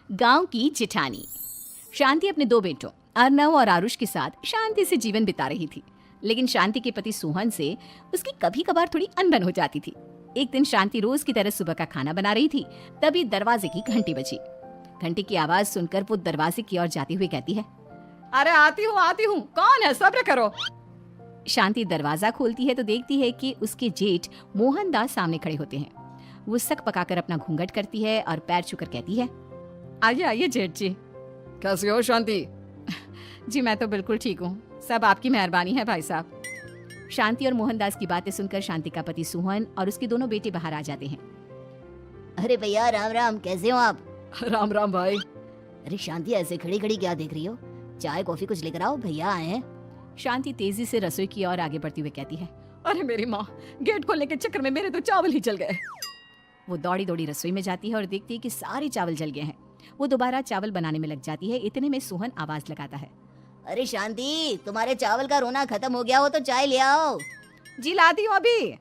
गांव की जिठानी। शांति अपने दो बेटों अर्नव और आरुष के साथ शांति से जीवन बिता रही थी, लेकिन शांति के पति सोहन से उसकी कभी कभार थोड़ी अनबन हो जाती थी। एक दिन शांति रोज की तरह सुबह का खाना बना रही थी, तभी दरवाजे की घंटी बजी। घंटी की आवाज सुनकर वो दरवाजे की ओर जाते हुए कहती है, अरे आती हूँ, कौन है, सब्र करो। शांति दरवाजा खोलती है तो देखती है कि उसके जेठ मोहनदास सामने खड़े होते हैं। वो सक पकाकर अपना घूंघट करती है और पैर छूकर कहती है, आइए आइए जेठ जी। कैसी हो शांति? जी मैं तो बिल्कुल ठीक हूँ, सब आपकी मेहरबानी है भाई साहब। शांति और मोहनदास की बातें सुनकर शांति का पति सोहन और उसके दोनों बेटे बाहर आ जाते हैं। अरे भैया राम राम, कैसे हो आप? राम राम भाई। अरे शांति ऐसे खड़ी खड़ी क्या देख रही हो? चाय कॉफी कुछ लेकर आओ, भैया आए हैं। शांति तेजी से रसोई की ओर आगे बढ़ती हुई कहती है, अरे मेरी माँ, गेट खोलने के चक्कर में मेरे तो चावल ही जल गए। वो दौड़ी दौड़ी रसोई में जाती है और देखती है कि सारे चावल जल गए हैं। वो दोबारा चावल बनाने में लग जाती है। इतने में सोहन आवाज लगाता है, अरे शांति, तुम्हारे चावल का रोना खत्म हो गया हो तो चाय ले आओ। जी लाती हूँ अभी।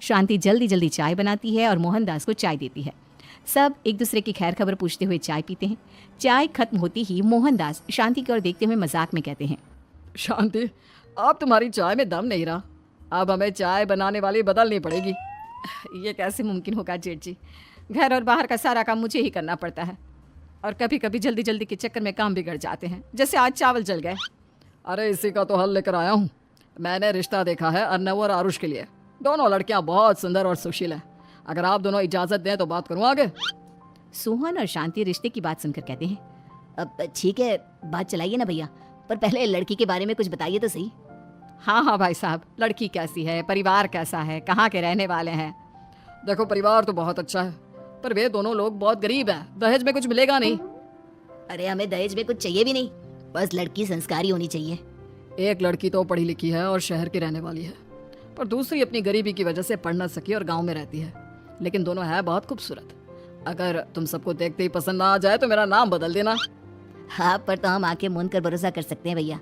शांति जल्दी जल्दी चाय बनाती है और मोहनदास को चाय देती है। सब एक दूसरे की खैर खबर पूछते हुए चाय पीते हैं। चाय खत्म होती ही मोहनदास शांति की ओर देखते हुए मजाक में कहते हैं, शांति, अब तुम्हारी चाय में दम नहीं रहा, अब हमें चाय बनाने वाली बदलनी पड़ेगी। ये कैसे मुमकिन होगा जेठ जी, घर और बाहर का सारा काम मुझे ही करना पड़ता है और कभी कभी जल्दी जल्दी के चक्कर में काम बिगड़ जाते हैं, जैसे आज चावल जल गए। अरे इसी का तो हल लेकर आया हूँ। मैंने रिश्ता देखा है अर्नव और आरुष के लिए। दोनों लड़कियाँ बहुत सुंदर और सुशील हैं। अगर आप दोनों इजाजत दें तो बात करूँ आगे। सोहन और शांति रिश्ते की बात सुनकर कहते हैं, अब ठीक है, बात चलाइए ना भैया, पर पहले लड़की के बारे में कुछ बताइए तो सही। हाँ भाई साहब, लड़की कैसी है, परिवार कैसा है, कहाँ के रहने वाले हैं? देखो परिवार तो बहुत अच्छा है, पर वे दोनों लोग बहुत गरीब हैं। दहेज में कुछ मिलेगा नहीं। अरे हमें दहेज में कुछ चाहिए भी नहीं, बस लड़की संस्कारी होनी चाहिए। एक लड़की तो पढ़ी लिखी है और शहर की रहने वाली है, पर दूसरी अपनी गरीबी की वजह से पढ़ न सकी और गांव में रहती है, लेकिन दोनों है बहुत खूबसूरत। अगर तुम सबको देखते ही पसंद ना आ जाए तो मेरा नाम बदल देना। हाँ, पर तो हम आके मूंद कर भरोसा कर सकते हैं भैया।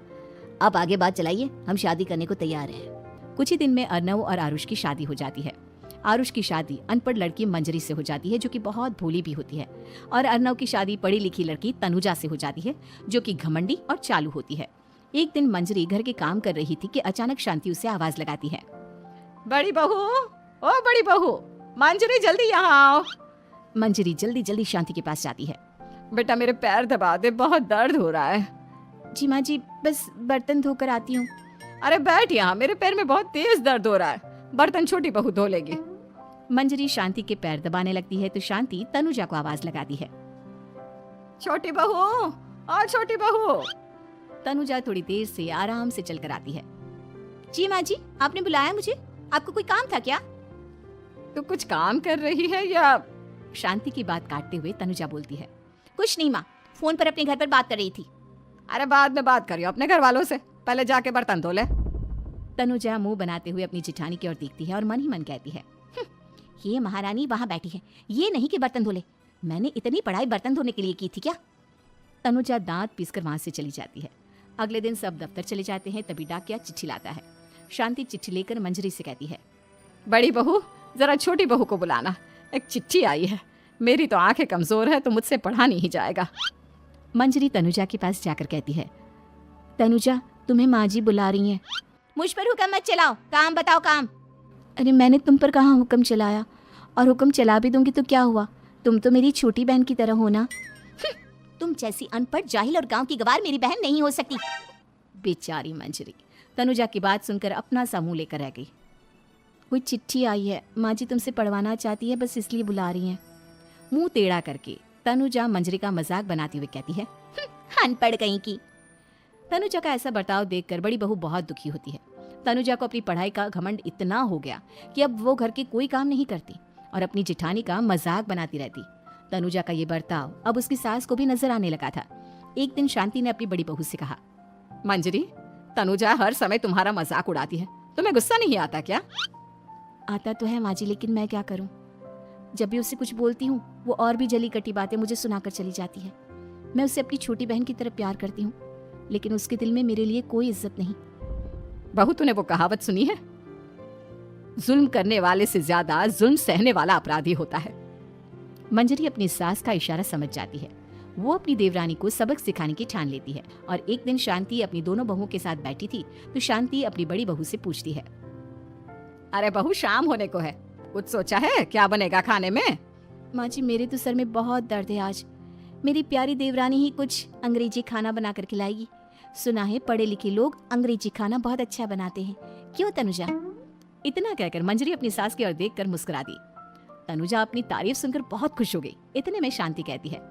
आप आगे बात चलाइए, हम शादी करने को तैयार हैं। कुछ ही दिन में अर्नव और आरुष की शादी हो जाती है। आरुष की शादी अनपढ़ लड़की मंजरी से हो जाती है, जो कि बहुत भोली भी होती है, और अर्नव की शादी पढ़ी लिखी लड़की तनुजा से हो जाती है, जो कि घमंडी और चालू होती है। एक दिन मंजरी घर के काम कर रही थी कि अचानक शांति उसे आवाज लगाती है, बड़ी बहू, ओ बड़ी बहू, मंजरी जल्दी यहाँ आओ। मंजरी जल्दी जल्दी शांति के पास जाती है। बेटा मेरे पैर दबा दे, बहुत दर्द हो रहा है। जी माँ जी, बस बर्तन धोकर आती हूँ। अरे बैठ यहाँ, मेरे पैर में बहुत तेज दर्द हो रहा है, बर्तन छोटी बहू धो लेगी। मंजरी शांति के पैर दबाने लगती है तो शांति तनुजा को आवाज लगाती है, छोटी बहू, और छोटी बहू। तनुजा थोड़ी देर से आराम से चलकर आती है। जी माँ जी, आपने बुलाया मुझे, आपको कोई काम था क्या? तू कुछ काम कर रही है या? शांति की बात काटते हुए तनुजा बोलती है, कुछ नहीं माँ, फोन पर अपने घर पर बात कर रही थी। अरे बाद में बात करियो अपने घर वालों से, पहले जाके बर्तन धो ले। तनुजा मुंह बनाते हुए अपनी जिठानी की ओर देखती है और मन ही मन कहती है, ये महारानी वहाँ बैठी है, ये नहीं कि बर्तन धो ले। मैंने इतनी पढ़ाई बर्तन धोने के लिए की थी क्या? तनुजा दांत पीसकर वहां से चली जाती है। अगले दिन सब दफ्तर चले जाते हैं, तभी डाकिया चिट्ठी लाता है। शांति चिट्ठी लेकर मंजरी से कहती है, बड़ी बहू, जरा छोटी बहू को बुलाना, एक चिट्ठी आई है। मेरी तो आंखें कमजोर है तो मुझसे पढ़ा नहीं जाएगा। मंजरी तनुजा के पास जाकर कहती है, तनुजा, तुम्हें माँ जी बुला रही हैं। मुझ पर हुक्म मत चलाओ, काम बताओ काम। अरे मैंने तुम पर कहाँ हुक्म चलाया, और हुक्म चला भी दूंगी तो क्या हुआ, तुम तो मेरी छोटी बहन की तरह हो ना। तुम जैसी अनपढ़, जाहिल और गांव की गवार मेरी बहन नहीं हो सकती। बेचारी मंजरी तनुजा की बात सुनकर अपना सा मुंह लेकर रह गई। कोई चिट्ठी आई है, माँ जी तुमसे पढ़वाना चाहती है, बस इसलिए बुला रही हैं। मुंह टेढ़ा करके तनुजा मंजरी का मजाक बनाती हुए कहती है, अनपढ़ कहीं की। तनुजा का ऐसा बर्ताव देखकर बड़ी बहू बहुत दुखी होती है। तनुजा को अपनी पढ़ाई का घमंड इतना हो गया कि अब वो घर के कोई काम नहीं करती और अपनी जिठानी का मजाक बनाती रहती। तनुजा का ये बर्ताव अब उसकी सास को भी नजर आने लगा था। एक दिन शांति ने अपनी बड़ी बहू से कहा, मंजरी, तनुजा हर समय तुम्हारा मजाक उड़ाती है, तुम्हें गुस्सा नहीं आता क्या? आता तो है माँ जी, लेकिन मैं क्या करूं? जब भी उससे कुछ बोलती हूँ वो और भी जली कटी बातें मुझे सुनाकर चली जाती है। मैं उसे अपनी छोटी बहन की तरह प्यार करती हूँ, लेकिन उसके दिल में मेरे लिए कोई इज्जत नहीं। बहू, तूने वो कहावत सुनी है, जुल्म करने वाले से ज्यादा जुल्म सहने वाला अपराधी होता है। मंजरी अपनी सास का इशारा समझ जाती है। वो अपनी देवरानी को सबक सिखाने की ठान लेती है। और एक दिन शांति अपनी दोनों बहुओं के साथ बैठी थी तो शांति अपनी बड़ी बहू से पूछती है, अरे बहू, शाम होने को है, कुछ सोचा है क्या बनेगा खाने में? माँ जी, मेरे तो सर में बहुत दर्द है आज। मेरी प्यारी देवरानी ही कुछ अंग्रेजी खाना बना कर खिलाएगी। सुना है पढ़े लिखे लोग अंग्रेजी खाना बहुत अच्छा बनाते हैं, क्यों तनुजा? इतना कहकर मंजरी अपनी सास की ओर देखकर मुस्कुरा दी। तनुजा अपनी तारीफ सुनकर बहुत खुश हो गई। इतने में शांति कहती है,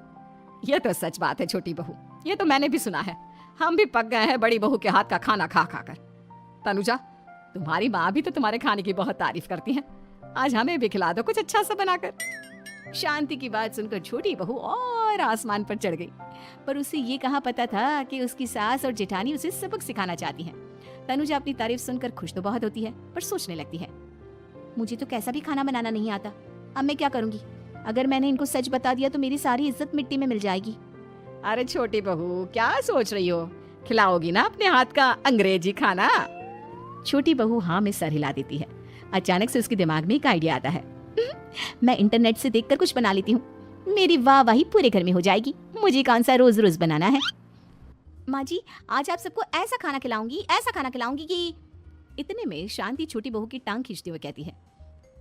ये तो सच बात है छोटी बहू, ये तो मैंने भी सुना है। हम भी पक गए हैं बड़ी बहू के हाथ का खाना खा खा कर। तनुजा, तुम्हारी माँ भी तो तुम्हारे खाने की बहुत तारीफ करती है, आज हमें भी खिला दो कुछ अच्छा सा बनाकर। शांति की बात सुनकर छोटी बहू और आसमान पर चढ़ गई, पर उसे ये कहाँ पता था कि उसकी सास और जेठानी उसे सबक सिखाना चाहती हैं। तनुजा अपनी तारीफ सुनकर खुश तो बहुत होती है, पर सोचने लगती है, मुझे तो कैसा भी खाना बनाना नहीं आता, अब मैं क्या करूंगी? अगर मैंने इनको सच बता दिया तो मेरी सारी इज्जत मिट्टी में मिल जाएगी। अरे छोटी बहू, क्या सोच रही हो? खिलाओगी ना अपने हाथ का अंग्रेजी खाना? छोटी बहू हाँ में सर हिला देती है। अचानक से उसके दिमाग में एक आइडिया आता है। मैं इंटरनेट से देखकर कुछ बना लेती हूँ, मेरी वाहवाही पूरे घर में हो जाएगी। मुझे कौन सा रोज रोज बनाना है। माँ जी, आज आप सबको ऐसा खाना खिलाऊंगी कि इतने में शांति छोटी बहू की टांग खींचते हुए कहती है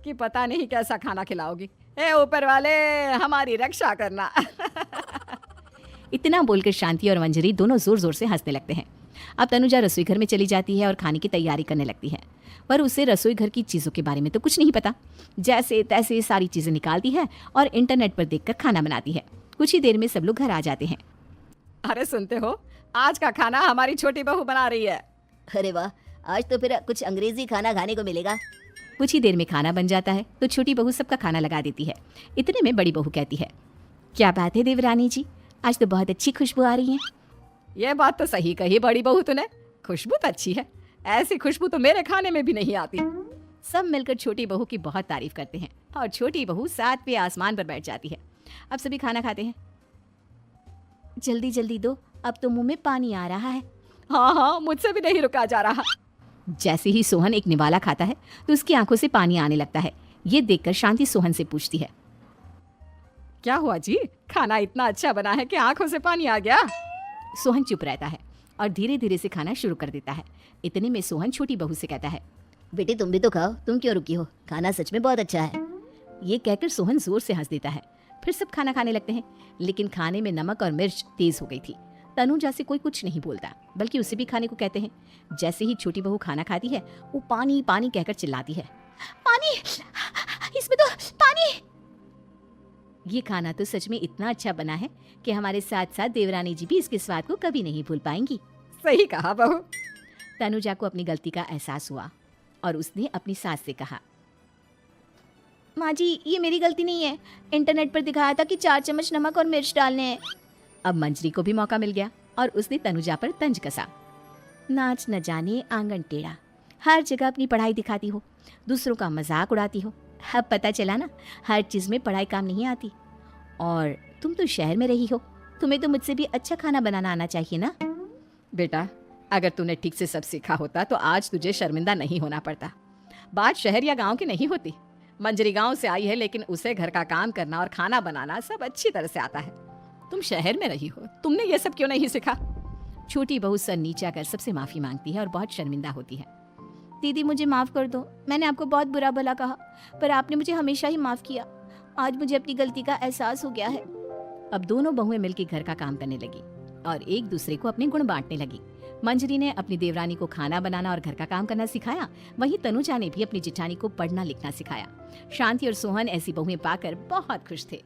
कि पता नहीं कैसा खाना खिलाओगी, ए ऊपर वाले हमारी रक्षा करना। इतना बोलकर शांति और मंजरी दोनों जोर जोर से हंसने लगते हैं। अब तनुजा रसोई घर में चली जाती है और खाने की तैयारी करने लगती है, पर उसे रसोई घर की चीजों के बारे में तो कुछ नहीं पता। जैसे तैसे सारी चीजें निकालती है और इंटरनेट पर देखकर खाना बनाती है। कुछ ही देर में सब लोग घर आ जाते हैं। अरे सुनते हो, आज का खाना हमारी छोटी बहू बना रही है। अरे वाह, आज तो फिर कुछ अंग्रेजी खाना खाने को मिलेगा। कुछ ही देर में खाना बन जाता है तो छोटी बहू सबका खाना लगा देती है। इतने में बड़ी बहू कहती है, क्या बात है देवरानी जी, आज तो बहुत अच्छी खुशबू आ रही है। ये बात तो सही कही बड़ी बहू तूने, खुशबू तो अच्छी है, ऐसी खुशबू तो मेरे खाने में भी नहीं आती। सब मिलकर छोटी बहू की बहुत तारीफ करते हैं और छोटी बहू 7वें आसमान पर बैठ जाती है। अब सभी खाना खाते हैं। जल्दी जल्दी दो, अब तो मुंह में पानी आ रहा है। हाँ हाँ, मुझसे भी नहीं रुका जा रहा। जैसे ही सोहन एक निवाला खाता है तो उसकी आंखों से पानी आने लगता है। ये देखकर शांति सोहन से पूछती है, क्या हुआ जी, खाना इतना अच्छा बना है कि आंखों से पानी आ गया? सोहन चुप रहता है और धीरे धीरे से खाना शुरू कर देता है। इतने में सोहन छोटी बहू से कहता है, बेटी तुम भी तो खाओ, तुम क्यों रुकी हो, खाना सच में बहुत अच्छा है। ये कहकर सोहन जोर से हंस देता है। फिर सब खाना खाने लगते हैं, लेकिन खाने में नमक और मिर्च तेज हो गई थी। तनुजा से कोई कुछ नहीं बोलता, बल्कि उसे भी खाने को कहते हैं। जैसे ही छोटी बहू खाना खाती है वो पानी पानी कहकर चिल्लाती है, पानी, इसमें तो पानी। ये खाना तो सच में इतना अच्छा बना है कि हमारे साथ साथ देवरानी जी भी इसके स्वाद को कभी नहीं भूल पाएंगी। सही कहा बहू। तनुजा को अपनी गलती का एहसास हुआ और उसने अपनी सास से कहा, माँ जी ये मेरी गलती नहीं है, इंटरनेट पर दिखाया था कि 4 चम्मच नमक और मिर्च डालने हैं। अब मंजरी को भी मौका मिल गया और उसने तनुजा पर तंज कसा। नाच न जाने आंगन टेढ़ा, हर जगह अपनी पढ़ाई दिखाती हो, दूसरों का मजाक उड़ाती हो। अब पता चला ना, हर चीज में पढ़ाई काम नहीं आती। और तुम तो शहर में रही हो, तुम्हें तो मुझसे भी अच्छा खाना बनाना आना चाहिए ना। बेटा, अगर तूने ठीक से सब सीखा होता तो आज तुझे शर्मिंदा नहीं होना पड़ता। बात शहर या गांव की नहीं होती। मंजरी गांव से आई है, लेकिन उसे घर का काम करना और खाना बनाना सब अच्छी तरह से आता है। तुम शहर में रही हो, तुमने ये सब क्यों नहीं सीखा? छोटी बहू सर नीचा कर सबसे माफी मांगती है और बहुत शर्मिंदा होती है। दीदी मुझे माफ कर दो, मैंने आपको बहुत बुरा भला कहा, पर आपने मुझे हमेशा ही माफ किया। आज मुझे अपनी गलती का एहसास हो गया है। अब दोनों बहुएं मिलकर घर का काम करने लगी और एक दूसरे को अपने गुण बांटने लगी। मंजरी ने अपनी देवरानी को खाना बनाना और घर का काम करना सिखाया, वहीं तनुजा ने भी अपनी जेठानी को पढ़ना लिखना सिखाया। शांति और सोहन ऐसी बहुएं पाकर बहुत खुश थे।